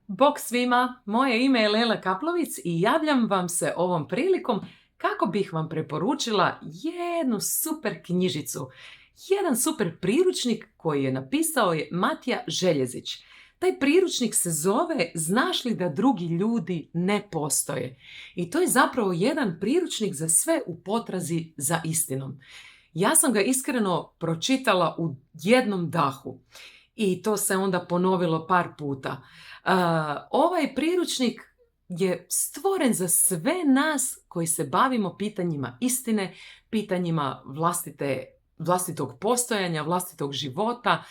Bog svima, moje ime je Lela Kaplovic i javljam vam se ovom prilikom kako bih vam preporučila jednu super knjižicu, jedan super priručnik koji je napisao je Matija Željezić. Taj priručnik se zove Znaš li da drugi ljudi ne postoje? I to je zapravo jedan priručnik za sve u potrazi za istinom. Ja sam ga iskreno pročitala u jednom dahu i to se onda ponovilo par puta. Ovaj priručnik je stvoren za sve nas koji se bavimo pitanjima istine, pitanjima vlastitog postojanja, vlastitog života.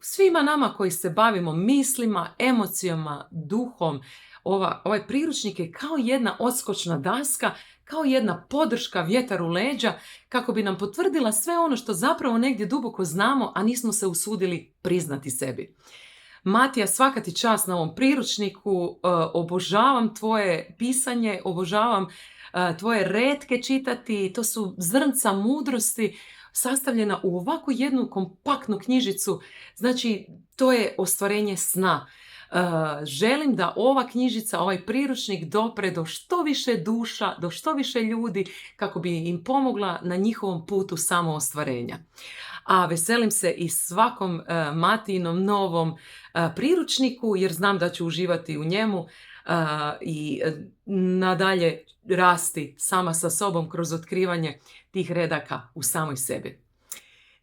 Svima nama koji se bavimo mislima, emocijama, duhom, ovaj priručnik je kao jedna odskočna daska, kao jedna podrška, vjetar u leđa, kako bi nam potvrdila sve ono što zapravo negdje duboko znamo, a nismo se usudili priznati sebi. Matija, svaka ti čast na ovom priručniku, obožavam tvoje pisanje, obožavam tvoje retke čitati, to su zrnca mudrosti sastavljena u ovakvu jednu kompaktnu knjižicu, znači to je ostvarenje sna. Želim da ova knjižica, ovaj priručnik dopre do što više duša, do što više ljudi, kako bi im pomogla na njihovom putu samoostvarenja. A veselim se i svakom Matijinom novom priručniku, jer znam da ću uživati u njemu i nadalje rasti sama sa sobom kroz otkrivanje tih redaka u samoj sebi.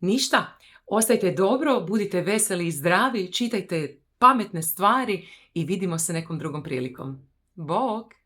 Ništa, ostajte dobro, budite veseli i zdravi, čitajte pametne stvari i vidimo se nekom drugom prilikom. Bog!